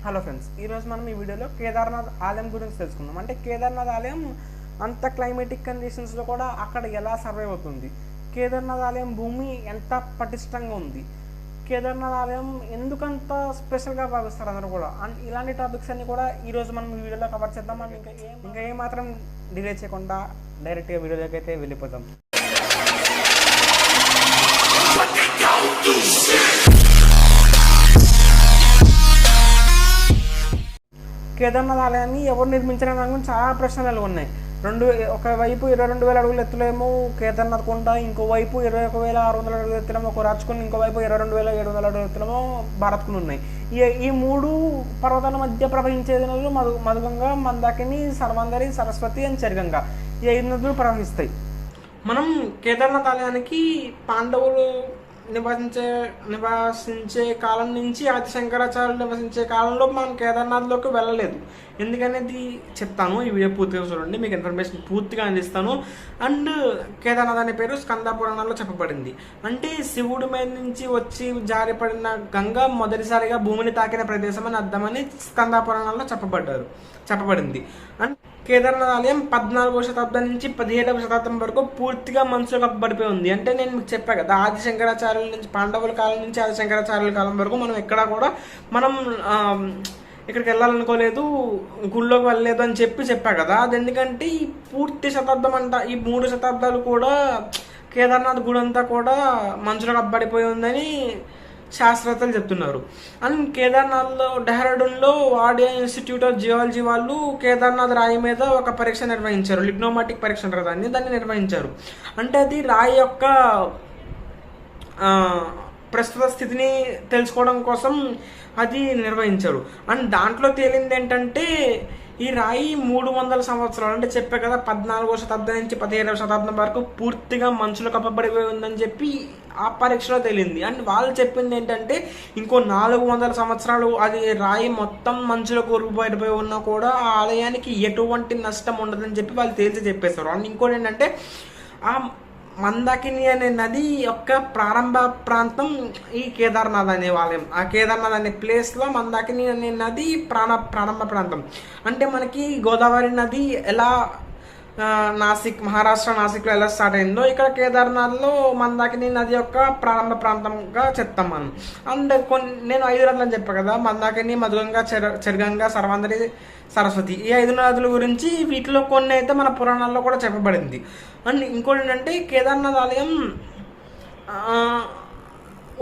Hello friends, ఈరోజు మనం ఈ వీడియోలో కేదార్నాథ్ ఆలయం గురించి తెలుసుకుందాం. అంటే కేదార్నాథ్ ఆలయం అంత క్లైమేటిక్ కండిషన్స్లో కూడా అక్కడ ఎలా సర్వైవ్ అవుతుంది, కేదార్నాథ్ ఆలయం భూమి ఎంత పటిష్టంగా ఉంది, కేదార్నాథ్ ఆలయం ఎందుకంత స్పెషల్గా భావిస్తారు అందరూ కూడా. అండ్ ఇలాంటి టాపిక్స్ అన్ని కూడా ఈరోజు మనం ఈ వీడియోలో కవర్ చేద్దాం. మనం ఇంకా ఏమాత్రం డిలే చేయకుండా డైరెక్ట్గా వీడియోలోకి అయితే వెళ్ళిపోతాం. కేదార్నాథ్ ఆలయాన్ని ఎవరు నిర్మించిన దాని గురించి చాలా ప్రశ్నలు ఉన్నాయి. ఒకవైపు 22,000 అడుగుల ఎత్తులేమో కేదార్నాథ్ కొండ, ఇంకోవైపు 21,600 అడుగుల ఎత్తులేమో ఒక రాజ్కుండ్, ఇంకోవైపు 22,700 అడుగుల ఎత్తులేమో భారత్కుండ్ ఉన్నాయి. ఈ మూడు పర్వతాల మధ్య ప్రవహించే నదులు మధుగంగా, మందాకిని, సర్వందరి, సరస్వతి అని చరిగంగా ఈ 5 నదులు ప్రవహిస్తాయి. మనం కేదార్నాథ్ ఆలయానికి పాండవులు నివసించే కాలం నుంచి ఆది శంకరాచార్యులు నివసించే కాలంలో మనం కేదార్నాథ్లోకి వెళ్ళలేదు. ఎందుకనేది చెప్తాను, ఈ వీడియో పూర్తిగా చూడండి, మీకు ఇన్ఫర్మేషన్ పూర్తిగా అందిస్తాను. అండ్ కేదార్నాథ్ అనే పేరు స్కంద పురాణాల్లో చెప్పబడింది. అంటే శివుడి మీద నుంచి వచ్చి జారిపడిన గంగ మొదటిసారిగా భూమిని తాకిన ప్రదేశం అని అర్థమని స్కంద పురాణాల్లో చెప్పబడింది. అండ్ కేదార్నాథ్ ఆలయం 14వ శతాబ్దం నుంచి 17వ శతాబ్దం వరకు పూర్తిగా మనసులో కప్పబడిపోయి ఉంది. అంటే నేను మీకు చెప్పాను కదా, ఆది శంకరాచార్యుల నుంచి, పాండవుల కాలం నుంచి ఆది శంకరాచార్యుల కాలం వరకు మనం ఎక్కడా కూడా ఇక్కడికి వెళ్ళాలనుకోలేదు, గుళ్ళోకి వెళ్ళలేదు అని చెప్పా కదా. అది ఎందుకంటే ఈ పూర్తి శతాబ్దం ఈ 3 శతాబ్దాలు కూడా కేదార్నాథ్ గుడి అంతా కూడా మనసులో కప్పబడిపోయి ఉందని శాస్త్రవేత్తలు చెప్తున్నారు. అండ్ కేదార్నాథ్లో డెహ్రాడూన్లో వాడియా ఇన్స్టిట్యూట్ ఆఫ్ జియాలజీ వాళ్ళు కేదార్నాథ్ రాయి మీద ఒక పరీక్ష నిర్వహించారు. లిగ్నోమాటిక్ పరీక్ష అంటారు దాన్ని నిర్వహించారు. అంటే అది రాయి యొక్క ప్రస్తుత స్థితిని తెలుసుకోవడం కోసం అది నిర్వహించారు. అండ్ దాంట్లో తేలింది ఏంటంటే ఈ రాయి 300 సంవత్సరాలు, అంటే చెప్పే కదా 14వ శతాబ్దం నుంచి 17వ శతాబ్దం వరకు పూర్తిగా మంచులో కప్పబడిపోయి ఉందని చెప్పి ఆ పరీక్షలో తేలింది. అండ్ వాళ్ళు చెప్పింది ఏంటంటే ఇంకో 400 సంవత్సరాలు అది రాయి మొత్తం మంచులో కూరుకుపోయిపోయి ఉన్నా కూడా ఆ ఆలయానికి ఎటువంటి నష్టం ఉండదని చెప్పి వాళ్ళు తేల్చి చెప్పేశారు. అండ్ ఇంకోటి ఏంటంటే ఆ మందాకిని అనే నది యొక్క ప్రారంభ ప్రాంతం ఈ కేదార్నాథ్ అనే ఆలయం. ఆ కేదార్నాథ్ అనే ప్లేస్లో మందాకిని అనే నది ప్రారంభ ప్రాంతం. అంటే మనకి గోదావరి నది ఎలా మహారాష్ట్ర నాసిక్లో ఎలా స్టార్ట్ అయిందో, ఇక్కడ కేదార్నాథ్లో మందాకిని నది యొక్క ప్రారంభ ప్రాంతంగా చెప్తాం మనం. అండ్ నేను 5 నదులు అని చెప్పాను కదా, మందాకిని, మధుగంగా, చరిగంగా, సర్వందరి, సరస్వతి. ఈ 5 నదుల గురించి వీటిలో కొన్ని అయితే మన పురాణాల్లో కూడా చెప్పబడింది. అండ్ ఇంకోటి ఏంటంటే కేదార్నాథ్ ఆలయం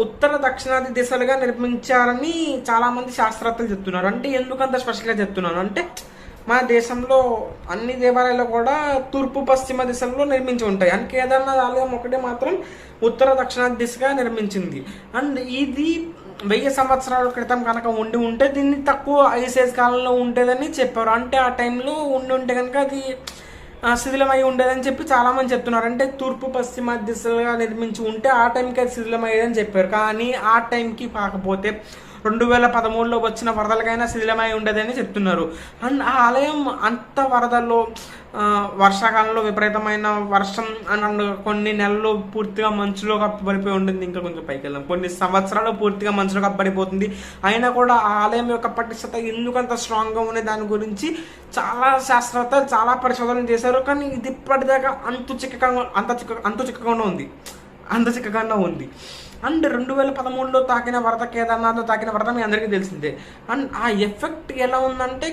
ఉత్తర దక్షిణాది దిశలుగా నిర్మించారని చాలామంది శాస్త్రవేత్తలు చెప్తున్నారు. అంటే ఎందుకంత స్పెషల్గా చెప్తున్నాను అంటే, మన దేశంలో అన్ని దేవాలయాలు కూడా తూర్పు పశ్చిమ దిశల్లో నిర్మించి ఉంటాయి. అండ్ కేదార్నాథ్ ఆలయం ఒకటి మాత్రం ఉత్తర దక్షిణాది దిశగా నిర్మించింది. అండ్ ఇది 1000 సంవత్సరాల క్రితం కనుక ఉంటే దీన్ని తక్కువ ఐసేజ్ కాలంలో ఉండేదని చెప్పారు. అంటే ఆ టైంలో ఉంటే కనుక అది శిథిలమై ఉండేదని చెప్పి చాలామంది చెప్తున్నారు. అంటే తూర్పు పశ్చిమ దిశలుగా నిర్మించి ఉంటే ఆ టైంకి అది శిథిలమయ్యేదని చెప్పారు. కానీ ఆ టైంకి కాకపోతే 2013లో వచ్చిన వరదలకైనా శిథిలమై ఉండేదని చెప్తున్నారు. అండ్ ఆ ఆలయం అంత వరదల్లో, వర్షాకాలంలో విపరీతమైన వర్షం అండ్ కొన్ని నెలలు పూర్తిగా మంచులో కప్పబడిపోయి ఉంటుంది. ఇంకా కొంచెం పైకి వెళ్దాం, కొన్ని సంవత్సరాలు పూర్తిగా మంచులో కప్పబడిపోతుంది. అయినా కూడా ఆ ఆలయం యొక్క పటిష్టత ఎందుకంత స్ట్రాంగ్గా ఉండే దాని గురించి చాలా శాస్త్రవేత్తలు చాలా పరిశోధనలు చేశారు. కానీ ఇది ఇప్పటిదాకా అంత చిక్కగానే ఉంది. అండ్ 2013లో తాకిన వరద, కేదార్నాథ్లో తాకిన వరద మీ అందరికీ తెలిసిందే. అండ్ ఆ ఎఫెక్ట్ ఎలా ఉందంటే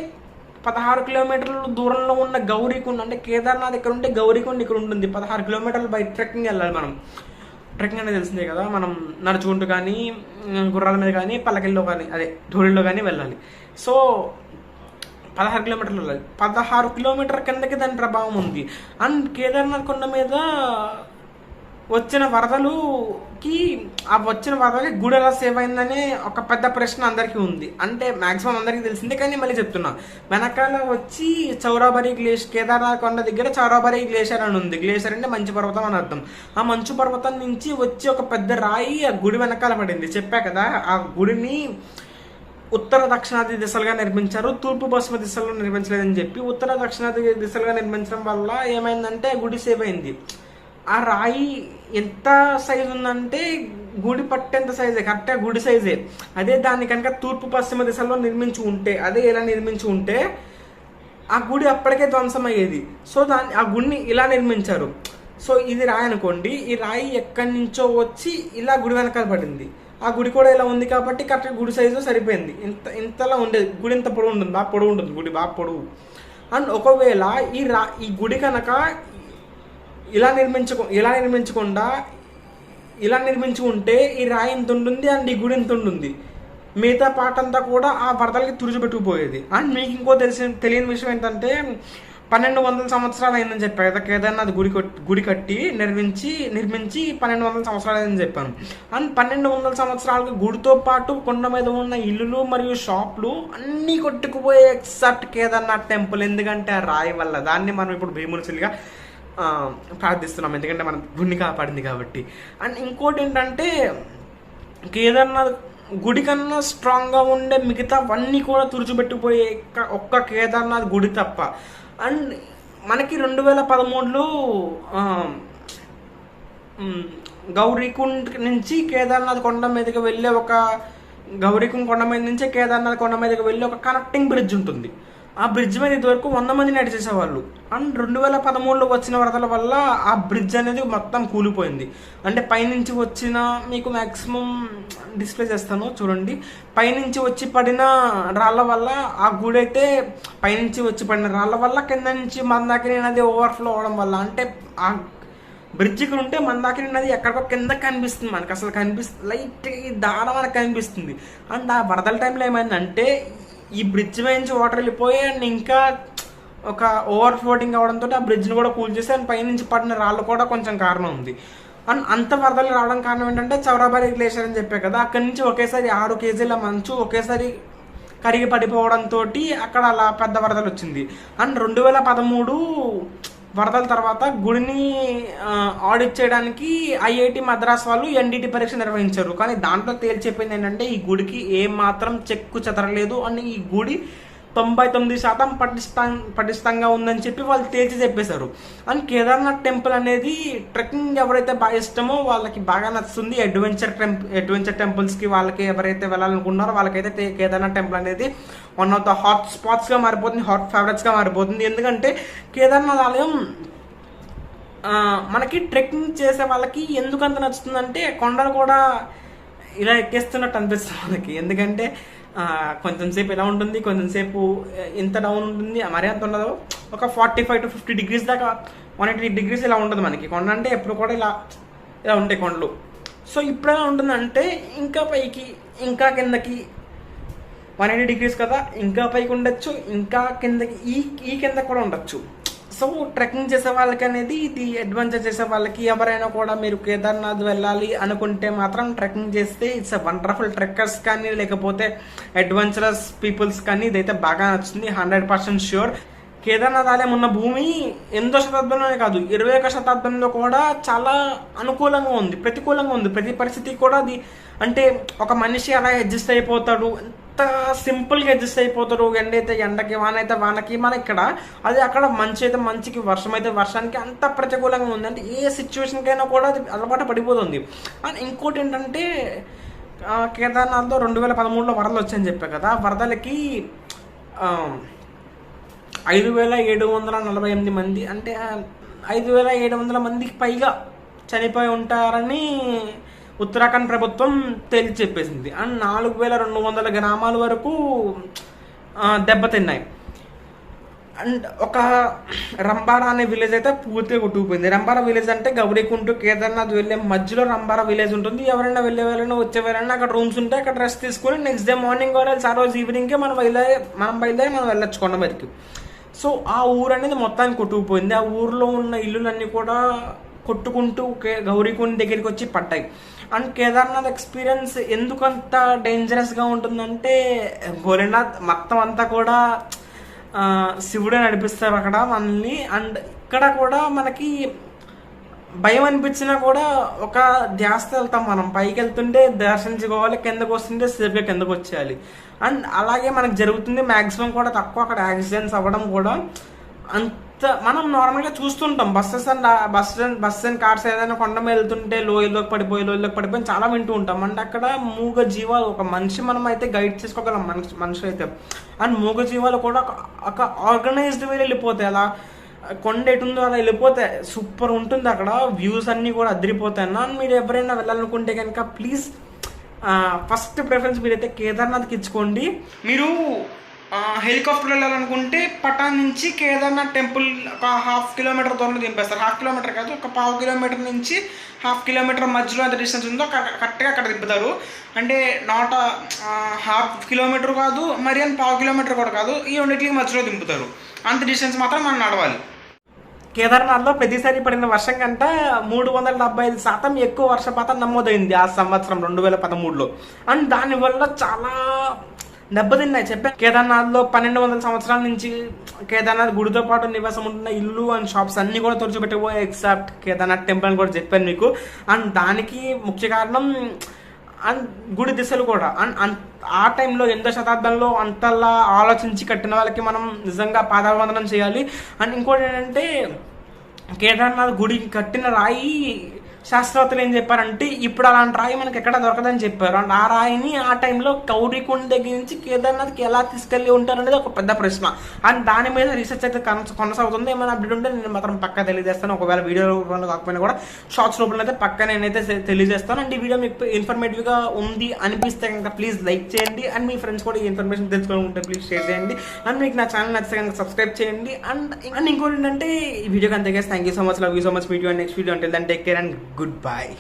16 కిలోమీటర్ల దూరంలో ఉన్న గౌరీకుండ్, అంటే కేదార్నాథ్ ఇక్కడ ఉంటే గౌరీకుండ్ ఇక్కడ ఉంటుంది. 16 కిలోమీటర్లు బై ట్రెక్కింగ్ వెళ్ళాలి మనం. ట్రెక్కింగ్ అనేది తెలిసిందే కదా, మనం నడుచుకుంటూ కానీ, గుర్రాల మీద కానీ, పల్లకిల్లో కానీ, ధూళిలో కానీ వెళ్ళాలి. సో 16 కిలోమీటర్లు వెళ్ళాలి. 16 కిలోమీటర్ కిందకి దాని ప్రభావం ఉంది. అండ్ కేదార్నాథ్ కొండ మీద వచ్చిన వరదలకి గుడి ఎలా సేవ్ అయిందనే ఒక పెద్ద ప్రశ్న అందరికీ ఉంది. అంటే మాక్సిమం అందరికీ తెలిసిందే, కానీ మళ్ళీ చెప్తున్నా. వెనకాల వచ్చి చౌరాబరి గ్లేషియర్, కేదార్నాథ్ కొండ దగ్గర చౌరాబరి గ్లేషియర్ అని ఉంది. గ్లేషియర్ అంటే మంచు పర్వతం అని అర్థం. ఆ మంచు పర్వతం నుంచి వచ్చి ఒక పెద్ద రాయి ఆ గుడి వెనకాల పడింది. చెప్పా కదా, ఆ గుడిని ఉత్తర దక్షిణాది దిశలుగా నిర్మించారు, తూర్పు పశ్చిమ దిశలో నిర్మించలేదని చెప్పి. ఉత్తర దక్షిణాది దిశలుగా నిర్మించడం వల్ల ఏమైందంటే గుడి సేవ్ అయింది. ఆ రాయి ఎంత సైజు ఉందంటే గుడి పట్టేంత సైజే, కరెక్ట్గా గుడి సైజే. అదే దాన్ని కనుక తూర్పు పశ్చిమ దిశలో నిర్మించి ఉంటే, అదే ఇలా నిర్మించి ఉంటే ఆ గుడి అప్పటికే ధ్వంసం అయ్యేది. సో ఆ గుడిని ఇలా నిర్మించారు. సో ఇది రాయి అనుకోండి, ఈ రాయి ఎక్కడి నుంచో వచ్చి ఇలా గుడి వెనకాల పడింది. ఆ గుడి కూడా ఇలా ఉంది కాబట్టి కరెక్ట్గా గుడి సైజు సరిపోయింది. ఇంతలా ఉండేది గుడి. ఇంత పొడవు ఉంటుంది, బాగా పొడవు ఉంటుంది గుడి, బాగా పొడవు. అండ్ ఒకవేళ ఈ గుడి కనుక ఇలా నిర్మించకుండా ఇలా నిర్మించుకుంటే ఈ రాయి ఎంత ఉంటుంది అండ్ ఈ గుడి ఎంత ఉంటుంది, మిగతా పాట అంతా కూడా ఆ వరదలకి తుడిచిపెట్టుకుపోయేది. అండ్ మీకు ఇంకో తెలియని విషయం ఏంటంటే 1200 సంవత్సరాలు అయిందని చెప్పాను కదా కేదార్నాథ్ గుడి కట్టి నిర్మించి 1200 సంవత్సరాలు అయిందని చెప్పాను. అండ్ 1200 సంవత్సరాలకు గుడితో పాటు కొండ మీద ఉన్న ఇల్లులు మరియు షాపులు అన్నీ కొట్టుకుపోయే ఎగ్జాక్ట్ కేదార్నాథ్ టెంపుల్. ఎందుకంటే ఆ రాయి వల్ల. దాన్ని మనం ఇప్పుడు భీమునిసిల్గా ప్రార్థిస్తున్నాం, ఎందుకంటే మన గుడిని కాపాడింది కాబట్టి. అండ్ ఇంకోటి ఏంటంటే కేదార్నాథ్ గుడి కన్నా స్ట్రాంగ్గా ఉండే మిగతావన్నీ కూడా తుడిచిపెట్టిపోయే ఒక్క కేదార్నాథ్ గుడి తప్ప. అండ్ మనకి 2013లో గౌరీకుండ్ నుంచి కేదార్నాథ్ కొండ మీదకి వెళ్ళే గౌరీకుండ్ కొండ మీద నుంచి కేదార్నాథ్ కొండ మీదకి వెళ్ళే ఒక కనెక్టింగ్ బ్రిడ్జ్ ఉంటుంది. ఆ బ్రిడ్జ్ మీద ఇదివరకు 100 మంది నడిచేసేవాళ్ళు. అండ్ 2013లో వచ్చిన వరదల వల్ల ఆ బ్రిడ్జ్ అనేది మొత్తం కూలిపోయింది. అంటే పైనుంచి వచ్చిన, మీకు మ్యాక్సిమం డిస్ప్లే చేస్తాను చూడండి, పైనుంచి వచ్చి పడిన రాళ్ళ వల్ల ఆ గుడి అయితే, పైనుంచి వచ్చి పడిన రాళ్ళ వల్ల కింద నుంచి మందాకిని నది ఓవర్ఫ్లో అవడం వల్ల, అంటే ఆ బ్రిడ్జికి ఉంటే మందాకిని నది ఎక్కడికో కింద కనిపిస్తుంది మనకి, అసలు కనిపిస్తుంది, లైట్ దారం మనకు కనిపిస్తుంది. అండ్ ఆ వరదల టైంలో ఏమైందంటే ఈ బ్రిడ్జ్ నుంచి వాటర్ వెళ్ళిపోయి అండ్ ఇంకా ఒక ఓవర్ ఫ్లోటింగ్ అవడంతో ఆ బ్రిడ్జ్ని కూడా కూల్ చేసి అండ్ పైనుంచి పడిన రాళ్ళు కూడా కొంచెం కారణం ఉంది. అండ్ అంత వరదలు రావడం కారణం ఏంటంటే చౌరాబారి గ్లేషియర్ అని చెప్పే కదా, అక్కడి నుంచి ఒకేసారి 6 కేజీల మంచు ఒకేసారి కరిగి పడిపోవడంతో అక్కడ అలా పెద్ద వరదలు వచ్చింది. అండ్ 2013 వరదల తర్వాత గుడిని ఆడిట్ చేయడానికి ఐఐటి మద్రాస్ వాళ్ళు ఎన్డిటి పరీక్ష నిర్వహించారు. కానీ దాంట్లో తేల్చెప్పింది ఏంటంటే ఈ గుడికి ఏమాత్రం చెక్కు చెదరలేదు అని, ఈ గుడి 99% పటిష్టంగా ఉందని చెప్పి వాళ్ళు తేల్చి చెప్పేశారు. అండ్ కేదార్నాథ్ టెంపుల్ అనేది ట్రెక్కింగ్ ఎవరైతే బాగా ఇష్టమో వాళ్ళకి బాగా నచ్చుతుంది. అడ్వెంచర్ టెంపుల్స్కి వాళ్ళకి ఎవరైతే వెళ్ళాలనుకున్నారో వాళ్ళకైతే కేదార్నాథ్ టెంపుల్ అనేది వన్ ఆఫ్ ద హాట్ స్పాట్స్గా మారిపోతుంది, హాట్ ఫేవరెట్స్గా మారిపోతుంది. ఎందుకంటే కేదార్నాథ్ ఆలయం మనకి ట్రెక్కింగ్ చేసే వాళ్ళకి ఎందుకంత నచ్చుతుందంటే కొండలు కూడా ఇలా ఎక్కేస్తున్నట్టు అనిపిస్తుంది మనకి. ఎందుకంటే కొంచెం సేపు ఎలా ఉంటుంది, కొంచెం సేపు ఎంత డౌన్ ఉంటుంది, మరీ అంత ఉండదు, ఒక 45 to 50 degrees దాకా 180 degrees ఇలా ఉంటుంది మనకి కొండ. అంటే ఎప్పుడు కూడా ఇలా ఉంటాయి కొండలు. సో ఇప్పుడు ఎలా ఉంటుందంటే ఇంకా పైకి ఇంకా కిందకి 180 degrees కదా, ఇంకా పైకి ఉండొచ్చు, ఇంకా కిందకి ఈ కింద కూడా ఉండొచ్చు. సో ట్రెక్కింగ్ చేసే వాళ్ళకి అనేది ఇది, అడ్వెంచర్ చేసే వాళ్ళకి ఎవరైనా కూడా మీరు కేదార్నాథ్ వెళ్ళాలి అనుకుంటే మాత్రం ట్రెక్కింగ్ చేస్తే ఇట్స్ ఎ వండర్ఫుల్. ట్రెక్కర్స్ కానీ లేకపోతే అడ్వెంచరస్ పీపుల్స్ కానీ ఇదైతే బాగా నచ్చుతుంది, 100% ష్యూర్. కేదార్నాథ్ ఆలయం ఉన్న భూమి 8వ శతాబ్దంలోనే కాదు 21వ శతాబ్దంలో కూడా చాలా అనుకూలంగా ఉంది, ప్రతికూలంగా ఉంది. ప్రతి పరిస్థితి కూడా అది, అంటే ఒక మనిషి అలా అడ్జస్ట్ అయిపోతాడు, ఎంత సింపుల్గా అడ్జస్ట్ అయిపోతారు. ఎండ అయితే ఎండకి, వాన అయితే వానకి. మన ఇక్కడ అది, అక్కడ మంచి అయితే మంచికి, వర్షం అయితే వర్షానికి, అంత ప్రతికూలంగా ఉంది. అంటే ఏ సిచ్యువేషన్కైనా కూడా అది అలవాటు పడిపోతుంది. అండ్ ఇంకోటి ఏంటంటే కేదార్నాథ్లో 2013లో వరదలు వచ్చాయని చెప్పాను కదా, వరదలకి 5748 మంది, అంటే 5700 మందికి పైగా చనిపోయి ఉంటారని ఉత్తరాఖండ్ ప్రభుత్వం తేల్చి చెప్పేసింది. అండ్ 4200 గ్రామాల వరకు దెబ్బతిన్నాయి. అండ్ ఒక రంబారా అనే విలేజ్ అయితే పూర్తిగా కొట్టుకుపోయింది. రంబారా విలేజ్ అంటే గౌరీకుండ్ టు కేదార్నాథ్ వెళ్ళే మధ్యలో రంబారా విలేజ్ ఉంటుంది. ఎవరైనా వచ్చేవారైనా అక్కడ రూమ్స్ ఉంటే అక్కడ రెస్ట్ తీసుకుని నెక్స్ట్ డే మార్నింగ్ ఆ రోజు ఈవినింగ్కి మనం బయలుదేరి వెళ్ళొచ్చు కొండ మీదకి. సో ఆ ఊరు అనేది మొత్తానికి కొట్టుకుపోయింది. ఆ ఊర్లో ఉన్న ఇల్లులన్నీ కూడా కొట్టుకుంటూ గౌరీకుండ్ దగ్గరికి వచ్చి పడ్డాయి. అండ్ కేదార్నాథ్ ఎక్స్పీరియన్స్ ఎందుకంత డేంజరస్గా ఉంటుందంటే భోలేనాథ్ మొత్తం అంతా కూడా శివుడే నడిపిస్తారు అక్కడ మనల్ని. అండ్ ఇక్కడ కూడా మనకి భయం అనిపించినా కూడా ఒక ధ్యాసతో వెళ్తాం మనం. పైకి వెళ్తుంటే దర్శించుకోవాలి, కిందకు వస్తుంటే సేఫ్గా కిందకు వచ్చేయాలి. అండ్ అలాగే మనకు జరుగుతుంది మ్యాక్సిమం కూడా తక్కువ అక్కడ యాక్సిడెంట్స్ అవ్వడం కూడా. అంత మనం నార్మల్గా చూస్తుంటాం బస్సెస్ అండ్ కార్స్ ఏదైనా కొండ మీద వెళ్తుంటే లోయలోకి పడిపోయి చాలా వింటూ ఉంటాం. అంటే అక్కడ మూగ జీవాలు, ఒక మనిషి మనం అయితే గైడ్ చేసుకోగలం, మనిషి అయితే, అండ్ మూగ జీవాలు కూడా ఒక ఆర్గనైజ్డ్ వే వెళ్ళిపోతాయి. అలా కొండ ఎటుందో అలా వెళ్ళిపోతాయి. సూపర్ ఉంటుంది అక్కడ, వ్యూస్ అన్నీ కూడా అదిరిపోతాయి అన్న. మీరు ఎవరైనా వెళ్ళాలనుకుంటే కనుక ప్లీజ్ ఫస్ట్ ప్రిఫరెన్స్ మీరైతే కేదార్నాథ్కి ఇచ్చుకోండి. మీరు హెలికాప్టర్ వెళ్ళాలనుకుంటే పటాన్ నుంచి కేదార్నాథ్ టెంపుల్ ఒక 1/2 కిలోమీటర్ దూరంలో దింపేస్తారు. 1/2 కిలోమీటర్ కాదు, ఒక 1/2 కిలోమీటర్ నుంచి 1/2 కిలోమీటర్ మధ్యలో ఎంత డిస్టెన్స్ ఉందో కరెక్ట్గా అక్కడ దింపుతారు. అంటే నాట్ 1/2 కిలోమీటర్ కాదు, మరి అని 1/2 కిలోమీటర్ కూడా కాదు, ఈ రెండింటికి మధ్యలో దింపుతారు. అంత డిస్టెన్స్ మాత్రం మనం నడవాలి. కేదార్నాథ్లో ప్రతిసారి పడిన వర్షం కంటే 375% ఎక్కువ వర్షపాతం నమోదైంది ఆ సంవత్సరం 2013లో. అండ్ దానివల్ల చాలా దెబ్బతిన్నాయి. చెప్పాను, కేదార్నాథ్లో 1200 సంవత్సరాల నుంచి కేదార్నాథ్ గుడితో పాటు నివాసం ఉంటున్న ఇల్లు అండ్ షాప్స్ అన్ని కూడా తుడిచిపెట్టిపోయి ఎక్సెప్ట్ కేదార్నాథ్ టెంపుల్ అని కూడా చెప్పాను మీకు. అండ్ దానికి ముఖ్య కారణం అండ్ గుడి దిశలు కూడా. అండ్ ఆ టైంలో 8వ శతాబ్దంలో అంతలా ఆలోచించి కట్టిన వాళ్ళకి మనం నిజంగా పాదాభివందనం చేయాలి. అండ్ ఇంకోటి ఏంటంటే, కేదార్నాథ్ గుడి కట్టిన రాయి శాస్త్రవేత్తలు ఏం చెప్పారంటే ఇప్పుడు అలాంటి రాయి మనకి ఎక్కడ దొరకదని చెప్పారు. అండ్ ఆ రాయిని ఆ టైంలో కౌరికొండ దగ్గర నుంచి కేదార్నాథ్కి ఎలా తీసుకెళ్ళి ఉంటారు అనేది ఒక పెద్ద ప్రశ్న. అండ్ దాని మీద రీసెర్చ్ అయితే కొనసాగుతుంది. ఏమైనా అప్డేట్ ఉంటే నేను మాత్రం పక్కా తెలియజేస్తాను. ఒకవేళ వీడియో రూపంలో కాకపోయినా కూడా షార్ట్స్ రూపంలో అయితే పక్కా నేనైతే తెలియజేస్తాను. అండ్ ఈ వీడియో మీకు ఇన్ఫర్మేటివ్గా ఉంది అనిపిస్తే కనుక ప్లీజ్ లైక్ చేయండి. అండ్ మీ ఫ్రెండ్స్ కూడా ఈ ఇన్ఫర్మేషన్ తెలుసుకోవాలంటే ప్లీజ్ షేర్ చేయండి. అండ్ మీకు నా ఛానల్ నచ్చితే కనుక సబ్స్క్రైబ్ చేయండి. అండ్ ఇంకోటి ఏంటంటే, ఈ వీడియోకి అంతే guys, thank you so much, love you so much, meet you next video. Until then take care and goodbye.